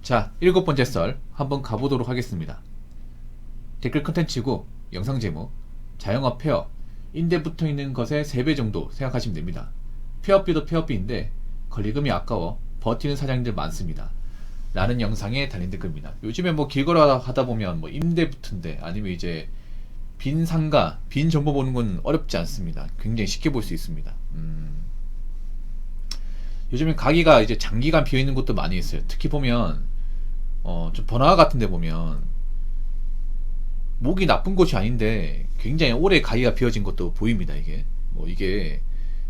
자, 7번째 썰 한번 가보도록 하겠습니다. 댓글 컨텐츠고 영상 제목, 자영업 폐업, 임대 붙어있는 것의 3배 정도 생각하시면 됩니다. 폐업비도 폐업비인데 권리금이 아까워 버티는 사장님들 많습니다. 라는 영상에 달린 댓글입니다. 요즘에 뭐 길거리 하다 보면 뭐 임대 붙은데 아니면 이제 빈 상가, 빈 정보 보는 건 어렵지 않습니다. 굉장히 쉽게 볼 수 있습니다. 요즘엔 가게가 이제 장기간 비어있는 곳도 많이 있어요. 특히 보면 좀 번화가 같은 데 보면 목이 나쁜 곳이 아닌데 굉장히 오래 가게가 비어진 것도 보입니다. 이게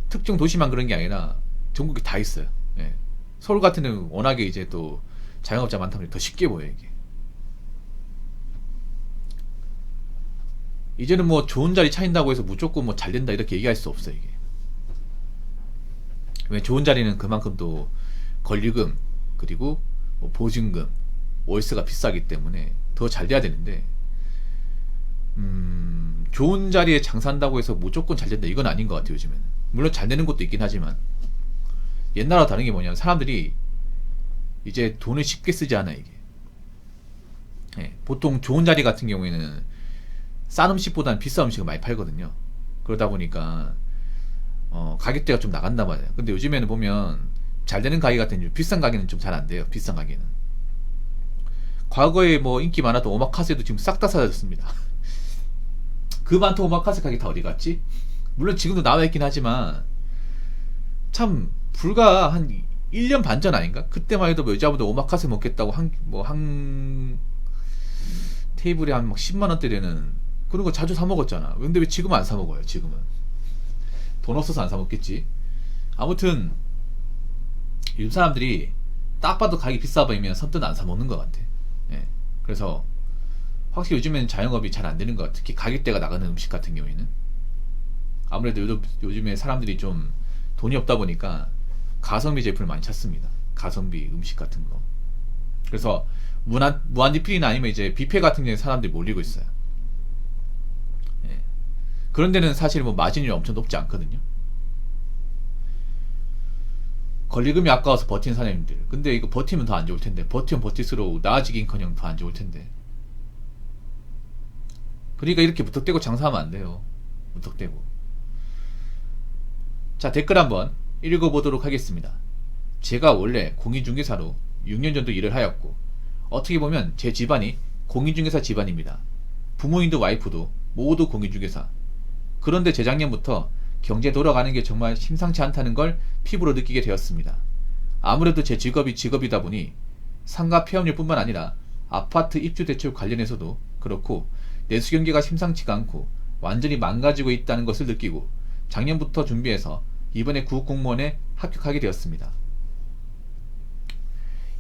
특정 도시만 그런 게 아니라 전국에 다 있어요. 예. 서울 같은 데는 워낙에 이제 또 자영업자 많다 보니 더 쉽게 보여요. 이제는 뭐 좋은 자리 차인다고 해서 무조건 뭐 잘 된다 이렇게 얘기할 수 없어요. 왜 좋은 자리는 그만큼 또 권리금 그리고 뭐 보증금 월세가 비싸기 때문에 더 잘 돼야 되는데 좋은 자리에 장사한다고 해서 무조건 잘 된다 이건 아닌 것 같아요. 요즘에는 물론 잘 되는 곳도 있긴 하지만 옛날과 다른 게 뭐냐면 사람들이 이제 돈을 쉽게 쓰지 않아. 보통 좋은 자리 같은 경우에는 싼 음식보다는 비싼 음식을 많이 팔거든요. 그러다 보니까 가격대가 좀 나간단 말이에요. 근데 요즘에는 보면 잘 되는 가게 같은 경우 비싼 가게는 좀 잘 안 돼요. 비싼 가게는 과거에 뭐 인기 많았던 오마카세도 지금 싹 다 사라졌습니다. 그 많던 오마카세 가게 다 어디 갔지? 물론 지금도 나와 있긴 하지만 참 불과 한 1년 반 전 아닌가? 그때만 해도 뭐 여자분들 오마카세 먹겠다고 한 테이블에 한 막 10만 원대 되는 그런 거 자주 사 먹었잖아. 근데 왜 지금은 안 사 먹어요? 지금은 돈 없어서 안 사 먹겠지. 아무튼 요즘 사람들이 딱 봐도 가격이 비싸 보이면 선뜻 안 사 먹는 것 같아. 그래서 확실히 요즘에는 자영업이 잘 안 되는 것 같아. 특히 가격대가 나가는 음식 같은 경우에는 아무래도 요즘에 사람들이 좀 돈이 없다 보니까 가성비 제품을 많이 찾습니다. 가성비 음식 같은 거. 그래서 무한리필이나 아니면 이제 뷔페 같은 경우에 사람들이 몰리고 있어요. 그런 데는 사실 뭐 마진이 엄청 높지 않거든요. 권리금이 아까워서 버티는 사장님들. 근데 이거 버티면 더 안 좋을 텐데. 버티면 버틸수록 나아지긴커녕 더 안 좋을 텐데. 그러니까 이렇게 무턱대고 장사하면 안 돼요. 무턱대고. 자, 댓글 한번 읽어보도록 하겠습니다. 제가 원래 공인중개사로 6년 정도 일을 하였고 어떻게 보면 제 집안이 공인중개사 집안입니다. 부모님도 와이프도 모두 공인중개사. 그런데 재작년부터 경제 돌아가는 게 정말 심상치 않다는 걸 피부로 느끼게 되었습니다. 아무래도 제 직업이다 보니 상가 폐업률 뿐만 아니라 아파트 입주 대출 관련해서도 그렇고 내수 경기가 심상치가 않고 완전히 망가지고 있다는 것을 느끼고 작년부터 준비해서 이번에 구급공무원에 합격하게 되었습니다.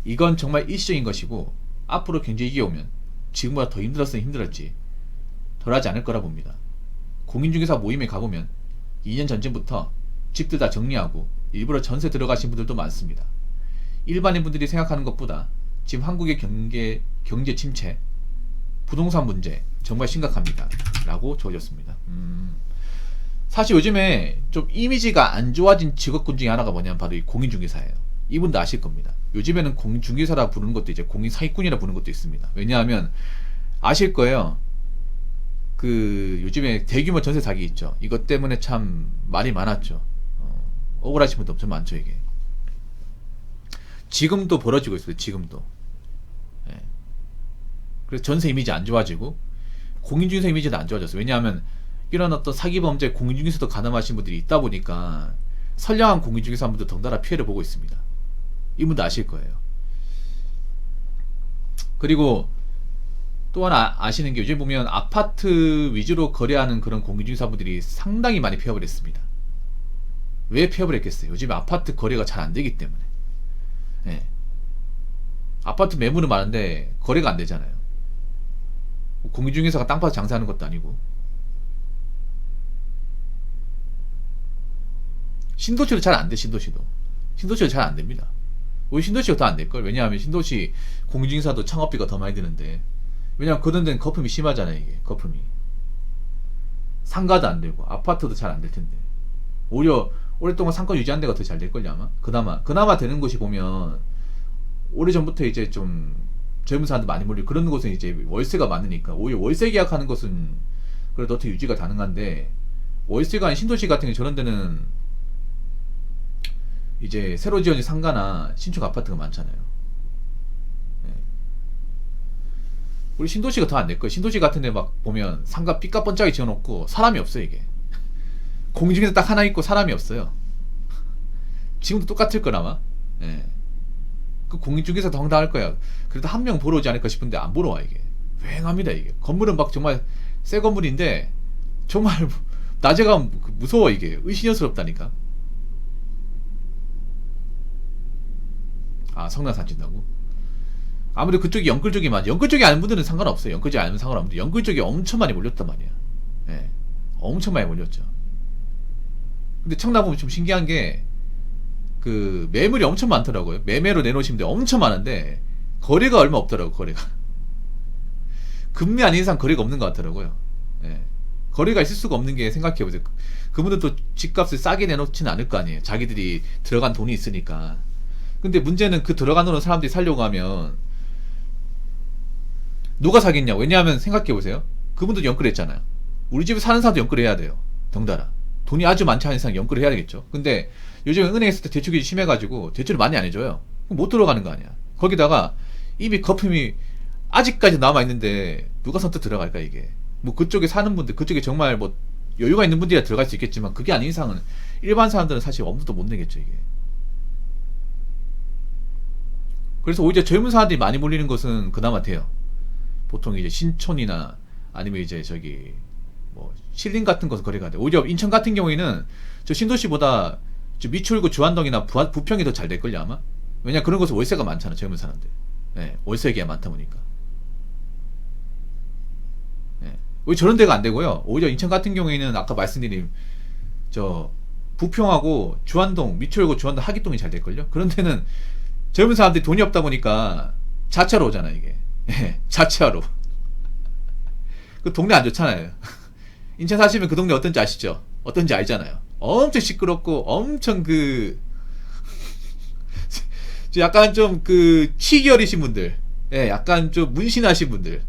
이건 정말 일시적인 것이고 앞으로 경제 위기가 오면 지금보다 더 힘들었으면 힘들었지 덜하지 않을 거라 봅니다. 공인중개사 모임에 가보면 2년 전쯤부터 집들 다 정리하고 일부러 전세 들어가신 분들도 많습니다. 일반인 분들이 생각하는 것보다 지금 한국의 경제 침체, 부동산 문제 정말 심각합니다. 라고 적어졌습니다. 사실 요즘에 좀 이미지가 안 좋아진 직업군 중에 하나가 뭐냐면 바로 이 공인중개사예요. 이분도 아실 겁니다. 요즘에는 공인중개사라 부르는 것도 이제 공인사기꾼이라 부르는 것도 있습니다. 왜냐하면 아실 거예요. 요즘에 대규모 전세 사기 있죠. 이것 때문에 참 말이 많았죠. 억울하신 분도 엄청 많죠, 이게. 지금도 벌어지고 있어요, 지금도. 그래서 전세 이미지 안 좋아지고, 공인중개사 이미지도 안 좋아졌어요. 왜냐하면, 이런 어떤 사기 범죄, 공인중개사도 가담하신 분들이 있다 보니까, 선량한 공인중개사 분들 덩달아 피해를 보고 있습니다. 이분도 아실 거예요. 그리고, 또 하나 아시는 게 요즘 보면 아파트 위주로 거래하는 그런 공인중개사분들이 상당히 많이 폐업을 했습니다. 왜 폐업을 했겠어요? 요즘 아파트 거래가 잘 안 되기 때문에. 아파트 매물은 많은데 거래가 안 되잖아요. 공인중개사가 땅 파서 장사하는 것도 아니고. 신도시도 잘 안 돼. 신도시도 잘 안 됩니다. 우리 신도시가 더 안 될걸. 왜냐하면 신도시 공인중개사도 창업비가 더 많이 드는데, 왜냐면 그런 데는 거품이 심하잖아요. 이게 거품이 상가도 안 되고 아파트도 잘 안 될 텐데 오히려 오랫동안 상권 유지한 데가 더 잘 될걸요. 아마 그나마 되는 곳이 보면 오래전부터 이제 좀 젊은 사람들 많이 몰리고 그런 곳은 이제 월세가 많으니까 오히려 월세 계약하는 것은 그래도 어떻게 유지가 가능한데, 월세가 아닌 신도시 같은 게 저런 데는 이제 새로 지어진 상가나 신축 아파트가 많잖아요. 예. 우리 신도시가 더 안 될 거예요. 신도시 같은 데 막 보면 상가 삐까뻔쩍이 지어놓고 사람이 없어요 이게. 공중에서 딱 하나 있고 사람이 없어요. 지금도 똑같을 거라마. 예. 그 공중에서 더 황당할 거야. 그래도 한 명 보러 오지 않을까 싶은데 안 보러 와 이게. 휑합니다 이게. 건물은 막 정말 새 건물인데 정말 낮에 가면 무서워 이게. 의심스럽다니까. 아, 성남 산친다고? 아무래도 그쪽이 영끌 쪽이 많지. 영끌 쪽이 아는 분들은 상관없어요. 영끌 쪽이 아니면 상관없는데 영끌 쪽이 엄청 많이 몰렸단 말이야. 예. 엄청 많이 몰렸죠. 근데 청남 보면 좀 신기한 게 그 매물이 엄청 많더라고요. 매매로 내놓으시면 돼. 엄청 많은데 거래가 얼마 없더라고. 거래가 금리 아닌 이상 거래가 없는 것 같더라고요. 예. 거래가 있을 수가 없는 게, 생각해보세요. 그분들도 집값을 싸게 내놓지는 않을 거 아니에요. 자기들이 들어간 돈이 있으니까. 근데 문제는 그 들어간 돈을 사람들이 살려고 하면 누가 사겠냐고. 왜냐하면 생각해보세요. 그분도 연끌했잖아요. 우리 집에 사는 사람도 연끌해야 돼요. 덩달아 돈이 아주 많지 않은 이상 연끌을 해야 되겠죠. 근데 요즘 은행에서 대출이 심해가지고 대출을 많이 안 해줘요. 그럼 못 들어가는 거 아니야. 거기다가 이미 거품이 아직까지 남아있는데 누가 선뜻 들어갈까 이게. 뭐 그쪽에 사는 분들, 그쪽에 정말 뭐 여유가 있는 분들이야 들어갈 수 있겠지만 그게 아닌 이상은 일반 사람들은 사실 엄두도 못 내겠죠 이게. 그래서 오히려 젊은 사람들이 많이 몰리는 것은 그나마 돼요. 보통 이제 신촌이나 아니면 이제 저기 뭐 신림 같은 곳은 거래가 돼. 오히려 인천 같은 경우에는 저 신도시보다 저 미추홀구 주안동이나 부평이 더 잘 될걸요 아마. 왜냐, 그런 곳은 월세가 많잖아 젊은 사람들. 네, 월세가 많다 보니까. 네. 왜 저런 데가 안 되고요. 오히려 인천 같은 경우에는 아까 말씀드린 저 부평하고 주안동, 미추홀구 주안동 하기동이 잘 될걸요. 그런 데는 젊은 사람들이 돈이 없다 보니까 자차로 오잖아 이게. 예, 자차로. 그 동네 안 좋잖아요. 인천 사시면 그 동네 어떤지 아시죠? 어떤지 알잖아요. 엄청 시끄럽고 엄청 그 약간 좀 그 치기어리신 분들, 예, 약간 좀 문신하신 분들,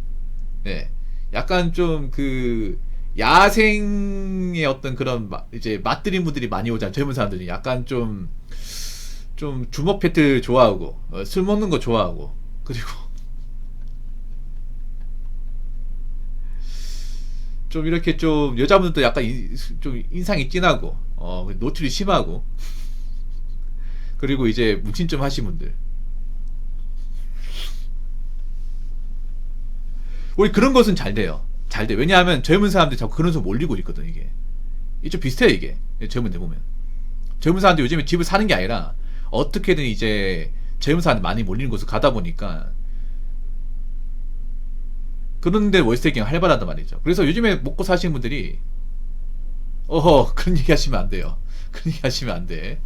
예, 약간 좀 그 야생의 어떤 그런 이제 맛들인 분들이 많이 오잖아요. 젊은 사람들이 약간 좀 주먹 패트 좋아하고 술 먹는 거 좋아하고, 그리고 좀 이렇게 좀 여자분들도 약간 좀 인상이 진하고 노출이 심하고, 그리고 이제 문신 좀 하신 분들, 우리 그런 것은 잘 돼요. 잘 돼. 왜냐하면 젊은 사람들이 자꾸 그런 속으로 몰리고 있거든 이게. 이게 좀 비슷해요 이게. 젊은 데 보면 젊은 사람들이 요즘에 집을 사는 게 아니라 어떻게든 이제 젊은 사람들 많이 몰리는 곳을 가다 보니까 그런데 월세가 활발하단 말이죠. 그래서 요즘에 먹고 사시는 분들이 그런 얘기 하시면 안 돼요. 그런 얘기 하시면 안 돼.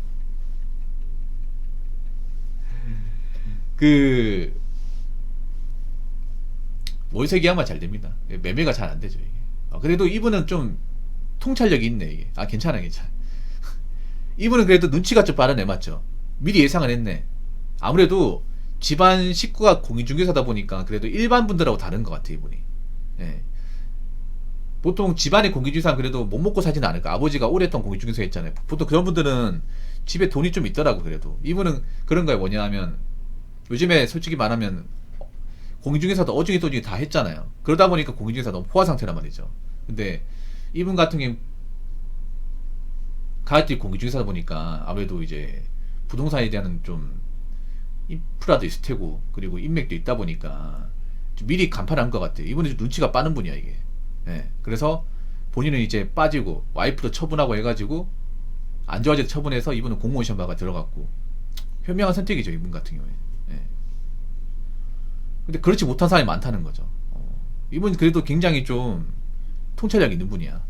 그 월세 계약만 잘 됩니다. 매매가 잘 안 되죠 이게. 그래도 이분은 좀 통찰력이 있네 이게. 괜찮아 괜찮아. 이분은 그래도 눈치가 좀 빠르네. 맞죠? 미리 예상을 했네. 아무래도 집안 식구가 공인중개사다 보니까 그래도 일반 분들하고 다른 것 같아 이분이. 예. 보통 집안의 공인중개사는 그래도 못 먹고 사지는 않을까. 아버지가 오랫동안 공인중개사 했잖아요. 보통 그런 분들은 집에 돈이 좀 있더라고. 그래도 이분은 그런 거에 뭐냐 하면 요즘에 솔직히 말하면 공인중개사도 어중이 도중이 다 했잖아요. 그러다 보니까 공인중개사 너무 포화 상태란 말이죠. 근데 이분 같은 경우 가을띠 공인중개사다 보니까 아무래도 이제 부동산에 대한 좀 인프라도 있을 테고 그리고 인맥도 있다 보니까 좀 미리 간판을 한 것 같아요. 이분은 좀 눈치가 빠른 분이야 이게. 예. 그래서 본인은 이제 빠지고 와이프도 처분하고 해가지고 안 좋아져서 처분해서 이분은 공무원 시험 봐가 들어갔고 현명한 선택이죠 이분 같은 경우에. 예. 근데 그렇지 못한 사람이 많다는 거죠. 이분 그래도 굉장히 좀 통찰력 있는 분이야.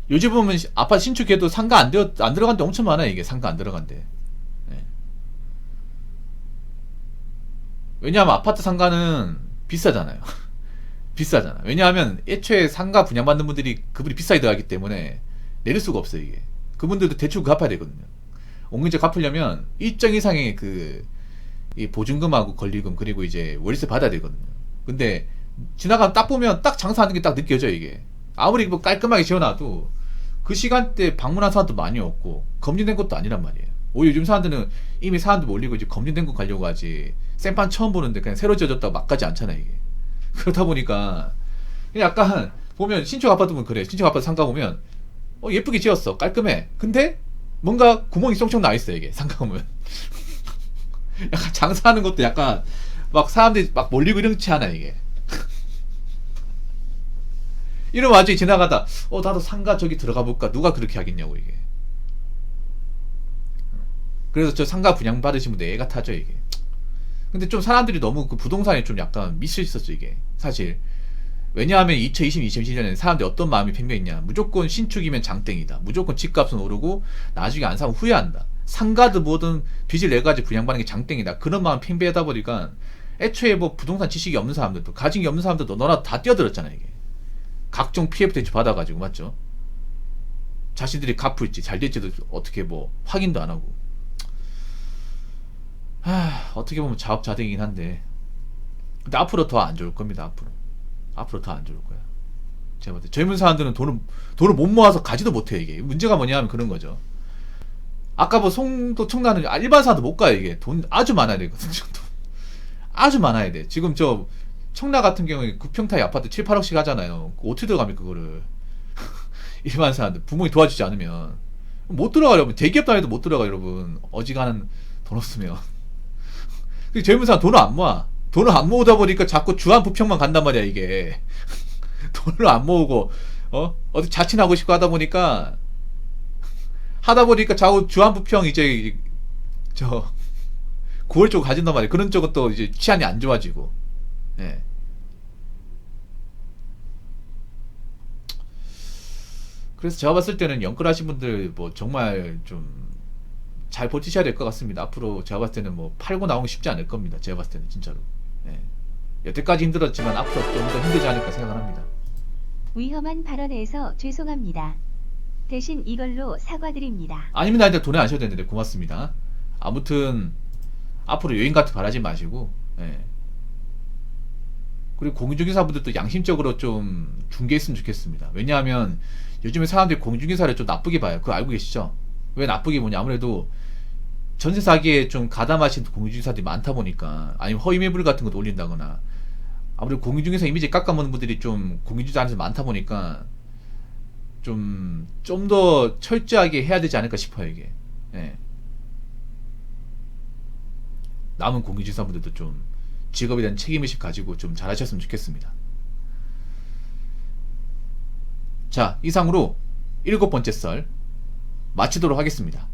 요즘 보면 아파트 신축해도 상가 안 들어간 데 엄청 많아요 이게. 상가 안 들어간 데. 네. 왜냐하면 아파트 상가는 비싸잖아요. 비싸잖아. 왜냐하면 애초에 상가 분양받는 분들이 그분이 비싸게 들어가기 때문에 내릴 수가 없어요 이게. 그분들도 대출 갚아야 되거든요. 옹기제 갚으려면 일정 이상의 이 보증금하고 권리금 그리고 이제 월세 받아야 되거든요. 근데 지나가면 딱 보면 딱 장사하는 게 딱 느껴져 이게. 아무리 뭐 깔끔하게 지어놔도 그 시간대 방문한 사람도 많이 없고 검증된 것도 아니란 말이에요. 오히려 요즘 사람들은 이미 사람도 몰리고 이제 검증된 거 가려고 하지 생판 처음 보는데 그냥 새로 지어졌다고 막 가지 않잖아 이게. 그러다 보니까 그냥 약간 보면 신축 아파트 보면 그래. 신축 아파트 상가 보면 예쁘게 지었어 깔끔해. 근데 뭔가 구멍이 쏙쏙 나 있어 이게 상가 보면. 약간 장사하는 것도 약간 막 사람들이 막 몰리고 이런치 않아 이게. 이런 와중에 지나가다 나도 상가 저기 들어가 볼까. 누가 그렇게 하겠냐고 이게. 그래서 저 상가 분양 받으신 분들 애가 타죠 이게. 근데 좀 사람들이 너무 그 부동산에 좀 약간 미쳐 있었죠 이게 사실. 왜냐하면 2020, 2021년에 사람들이 어떤 마음이 팽배했냐. 무조건 신축이면 장땡이다. 무조건 집값은 오르고 나중에 안 사면 후회한다. 상가도 뭐든 빚을 내가지고 분양받는 게 장땡이다. 그런 마음 팽배하다 보니까 애초에 뭐 부동산 지식이 없는 사람들도 가진 게 없는 사람들도 너나 다 뛰어들었잖아 이게. 각종 피해 대출 받아가지고 맞죠? 자신들이 갚을지 잘 될지도 어떻게 뭐 확인도 안 하고. 어떻게 보면 자업자득이긴 한데 근데 앞으로 더 안 좋을 겁니다. 앞으로 더 안 좋을 거야. 제가 봤을 때 젊은 사람들은 돈을 못 모아서 가지도 못해 이게. 문제가 뭐냐 하면 그런 거죠. 아까 뭐 송도 청라는 일반 사람도 못 가요 이게. 돈 아주 많아야 되거든요. 돈 아주 많아야 돼. 지금 저 청라 같은 경우에 9평타의 아파트 7, 8억씩 하잖아요. 어떻게 들어갑니까 그거를. 일반 사람들 부모님 도와주지 않으면 못 들어가요 여러분. 대기업 다녀도 못 들어가 여러분. 어지간한 돈 없으면. 젊은 사람 돈을 안 모아. 돈을 안 모으다 보니까 자꾸 주한 부평만 간단 말이야 이게. 돈을 안 모으고 어디 자취하고 싶고 하다 보니까 자꾸 주한 부평 이제 저 9월 쪽 가진단 말이야. 그런 쪽은 또 이제 치안이 안 좋아지고. 예. 그래서 제가 봤을 때는 영끌하신 분들 뭐 정말 좀 잘 버티셔야 될 것 같습니다. 앞으로 제가 봤을 때는 뭐 팔고 나오는 게 쉽지 않을 겁니다. 제가 봤을 때는 진짜로. 예. 여태까지 힘들었지만 앞으로 좀 더 힘들지 않을까 생각합니다. 위험한 발언에서 죄송합니다. 대신 이걸로 사과드립니다. 아닙니다. 일단 돈에 안 쉬어도 되는데 고맙습니다. 아무튼 앞으로 여행 같은 거 바라지 마시고. 예. 그리고 공인중개사분들도 양심적으로 좀 중개했으면 좋겠습니다. 왜냐하면 요즘에 사람들이 공인중개사를 좀 나쁘게 봐요. 그거 알고 계시죠? 왜 나쁘게 보냐. 아무래도 전세 사기에 좀 가담하신 공인중개사들이 많다 보니까, 아니면 허위 매물 같은 것도 올린다거나, 아무래도 공인중개사 이미지 깎아먹는 분들이 좀 공인중개사한테 많다 보니까 좀 더 철저하게 해야 되지 않을까 싶어요 이게. 예. 남은 공인중개사분들도 좀 직업에 대한 책임의식 가지고 좀 잘하셨으면 좋겠습니다. 자, 이상으로 7번째 썰 마치도록 하겠습니다.